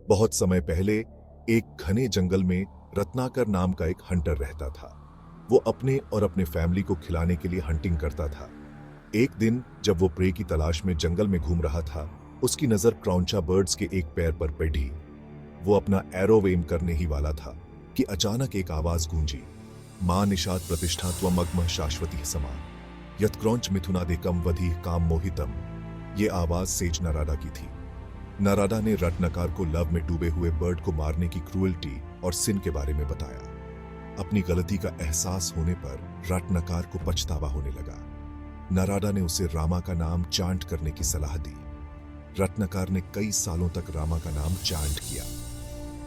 बहुत समय पहले एक घने जंगल में रत्नाकर नाम का एक हंटर रहता था। वो अपने और अपने फैमिली को खिलाने के लिए हंटिंग करता था। एक दिन जब वो प्रे की तलाश में जंगल में घूम रहा था, उसकी नजर क्रौंचा बर्ड्स के एक पैर पर पड़ी। वो अपना एरो एम करने ही वाला था कि अचानक एक आवाज गूंजी, मां निषाद प्रतिष्ठा त्वम अग्मः शाश्वती समा यत्क्रौंच मिथुनादेकम वधि काम मोहितम। ये आवाज सेज नरादा की थी। नरादा ने रत्नाकर को लव में डूबे हुए बर्ड को मारने की क्रूएल्टी और सिन के बारे में बताया। अपनी गलती का एहसास होने पर रत्नाकर को पछतावा होने लगा। नरादा ने उसे रामा का नाम चांट करने की सलाह दी। रत्नाकर ने कई सालों तक रामा का नाम चांट किया।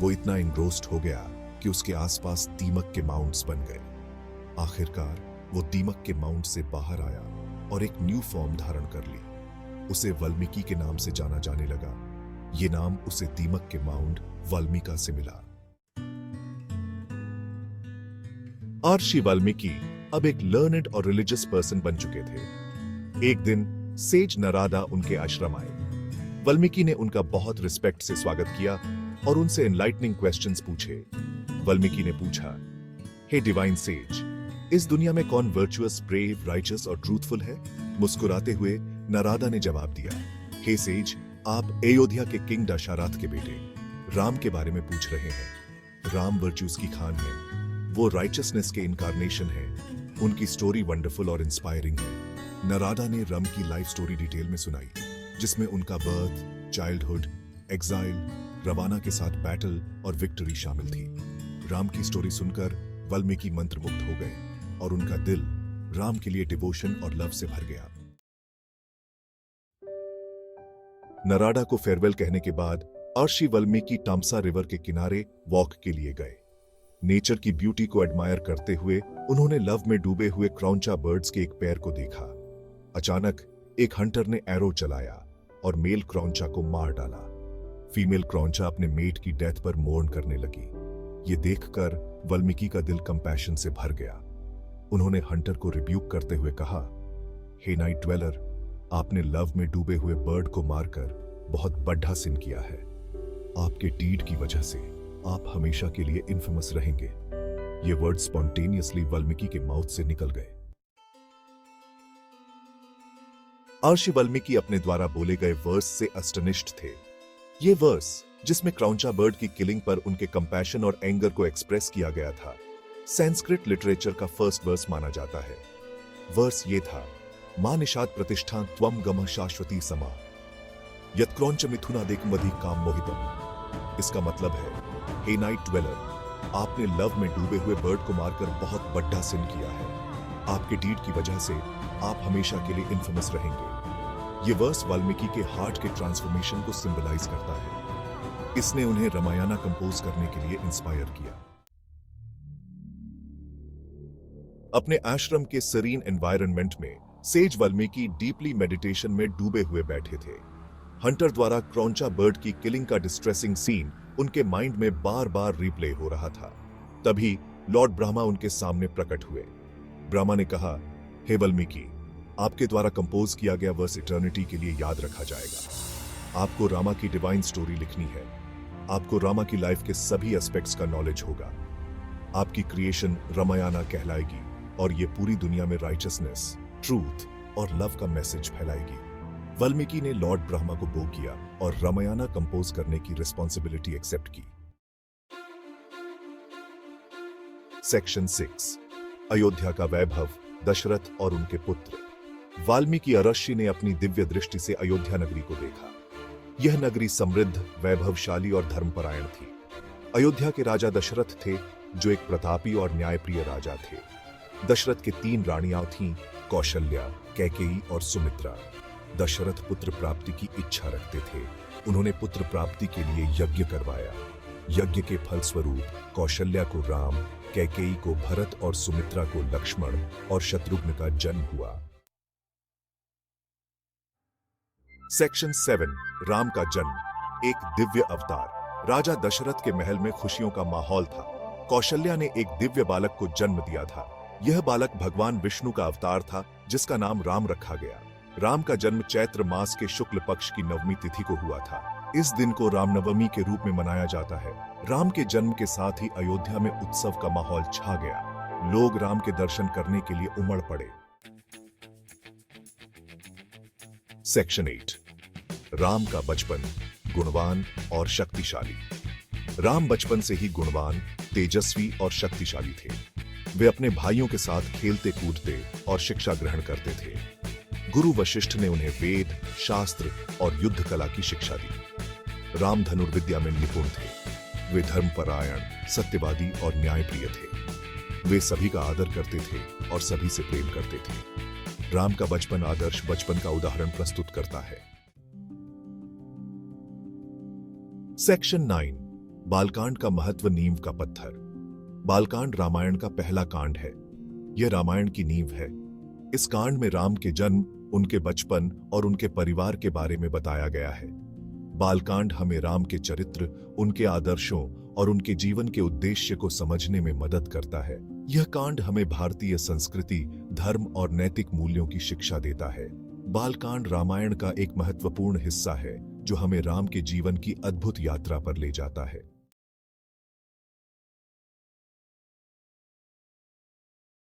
वो इतना इंग्रोस्ड हो गया कि उसके आसपास दीमक के माउंट्स बन गए। आखिरकार वो दीमक के माउंट से बाहर आया और एक न्यू फॉर्म धारण कर ली। उसे वाल्मीकि के नाम से जाना जाने लगा। ये नाम उसे दीमक के माउंट वाल्मीका से मिला। महर्षि वाल्मीकि अब एक लर्नेड और रिलीजियस पर्सन बन चुके थे। एक दिन सेज नरादा उनके आश्रम आए। वाल्मीकि ने उनका बहुत रिस्पेक्ट से स्वागत किया और उनसे एनलाइटनिंग क्वेश्चंस पूछे। वाल्मीकि ने पूछा, हे डिवाइन सेज, इस दुनिया में कौन वर्चुअस, ब्रेव, राइचस और ट्रूथफुल है? मुस्कुराते हुए नरादा ने जवाब दिया, हे सेज, आप अयोध्या के किंग दशरथ के बेटे राम के बारे में पूछ रहे हैं। राम वर्च्यूज की खान है। वो राइचसनेस के इनकारनेशन है। उनकी स्टोरी वंडरफुल और इंस्पायरिंग है। नरादा ने राम की लाइफ स्टोरी डिटेल में सुनाई, जिसमें उनका बर्थ, चाइल्डहुड, एग्जाइल, रवाना के साथ बैटल और विक्ट्री शामिल थी। राम की स्टोरी सुनकर वाल्मीकि मंत्रमुग्ध हो गए और उनका दिल राम के लिए डिवोशन और लव से भर गया। नरादा को फेयरवेल कहने के बाद महर्षि वाल्मीकि तामसा रिवर के किनारे वॉक के लिए गए। नेचर की ब्यूटी को एडमायर करते हुए उन्होंने लव में डूबे हुए क्रौंचा बर्ड्स के एक पैर को देखा। अचानक एक हंटर ने एरो चलाया और मेल क्रौंचा को मार डाला। फीमेल क्रौंचा अपने मेट की डेथ पर मोर्न करने लगी। ये देखकर वाल्मीकि का दिल कंपैशन से भर गया। उन्होंने हंटर को रिब्यूक करते हुए कहा, हे नाइट ड्वेलर, आपने लव में डूबे हुए बर्ड को मारकर बहुत बड़ा सिन किया है। आपके डीड की वजह से आप हमेशा के लिए इनफेमस रहेंगे। ये वर्ड स्पॉन्टेनियसली वाल्मीकि के माउथ से निकल गए। महर्षि वाल्मीकि अपने द्वारा बोले गए वर्स से अस्टनिश्ड थे। ये वर्स, जिसमें क्रौंचा बर्ड की किलिंग पर उनके कंपैशन और एंगर को एक्सप्रेस किया गया था, संस्कृत लिटरेचर का फर्स्ट वर्स माना जाता है। वर्स ये था, मां निषाद प्रतिष्ठा त्वम गमः शाश्वती समा यत्क्रौंच मिथुनादेकम वधि काम मोहितम। इसका मतलब है, हे नाइट ड्वेलर, आपने लव में डूबे हुए बर्ड को मारकर बहुत बड़ा सिन किया है। आपके डीड की वजह से आप हमेशा के लिए इनफेमस रहेंगे। ये वर्स वाल्मीकि के हार्ट के ट्रांसफॉर्मेशन को सिंबलाइज करता है। इसने उन्हें रामायण कंपोज करने के लिए इंस्पायर किया। अपने आश्रम के सरीन एनवायरनमेंट में सेज वाल्मीकि डीपली मेडिटेशन में डूबे हुए बैठे थे। हंटर द्वारा क्रौंचा बर्ड की किलिंग का डिस्ट्रेसिंग सीन उनके माइंड में बार बार रिप्ले हो रहा था। तभी लॉर्ड ब्रह्मा उनके सामने प्रकट हुए। ब्रह्मा ने कहा, हे वाल्मीकि, आपके द्वारा कंपोज किया गया वर्स इटर्निटी के लिए याद रखा जाएगा। आपको रामा की डिवाइन स्टोरी लिखनी है। आपको रामा की लाइफ के सभी एस्पेक्ट्स का नॉलेज होगा। आपकी क्रिएशन रामायण कहलाएगी और ये पूरी दुनिया में राइचसनेस, ट्रूथ और लव का मैसेज फैलाएगी। वाल्मीकि ने लॉर्ड ब्रह्मा को बो किया और रामायण कंपोज करने की रिस्पॉन्सिबिलिटी एक्सेप्ट की। सेक्शन 6, अयोध्या का वैभव, दशरथ और उनके पुत्र। वाल्मीकि महर्षि ने अपनी दिव्य दृष्टि से अयोध्या नगरी को देखा। यह नगरी समृद्ध, वैभवशाली और धर्मपरायण थी। अयोध्या के राजा दशरथ थे, जो एक प्रतापी और न्यायप्रिय राजा थे। दशरथ के 3 रानियां थीं, कौशल्या, कैकेयी और सुमित्रा। दशरथ पुत्र प्राप्ति की इच्छा रखते थे। उन्होंने पुत्र प्राप्ति के लिए यज्ञ करवाया। यज्ञ के फलस्वरूप कौशल्या को राम, कैकेयी को भरत और सुमित्रा को लक्ष्मण और शत्रुघ्न का जन्म हुआ। सेक्शन 7, राम का जन्म, एक दिव्य अवतार। राजा दशरथ के महल में खुशियों का माहौल था। कौशल्या ने एक दिव्य बालक को जन्म दिया था। यह बालक भगवान विष्णु का अवतार था, जिसका नाम राम रखा गया। राम का जन्म चैत्र मास के शुक्ल पक्ष की नवमी तिथि को हुआ था। इस दिन को रामनवमी के रूप में मनाया जाता है। राम के जन्म के साथ ही अयोध्या में उत्सव का माहौल छा गया। लोग राम के दर्शन करने के लिए उमड़ पड़े। सेक्शन 8, राम का बचपन, गुणवान और शक्तिशाली। राम बचपन से ही गुणवान, तेजस्वी और शक्तिशाली थे। वे अपने भाइयों के साथ खेलते कूदते और शिक्षा ग्रहण करते थे। गुरु वशिष्ठ ने उन्हें वेद, शास्त्र और युद्ध कला की शिक्षा दी। राम धनुर्विद्या में निपुण थे। वे धर्मपरायण, सत्यवादी और न्यायप्रिय थे। वे सभी का आदर करते थे और सभी से प्रेम करते थे। राम का बचपन आदर्श बचपन का उदाहरण प्रस्तुत करता है। सेक्शन 9, बालकांड का महत्व, नींव का पत्थर। बालकांड रामायण का पहला कांड है। यह रामायण की नींव है। इस कांड में राम के जन्म, उनके बचपन और उनके परिवार के बारे में बताया गया है। बालकांड हमें राम के चरित्र, उनके आदर्शों और उनके जीवन के उद्देश्य को समझने में मदद करता है। यह कांड हमें भारतीय संस्कृति, धर्म और नैतिक मूल्यों की शिक्षा देता है। बालकांड रामायण का एक महत्वपूर्ण हिस्सा है जो हमें राम के जीवन की अद्भुत यात्रा पर ले जाता है।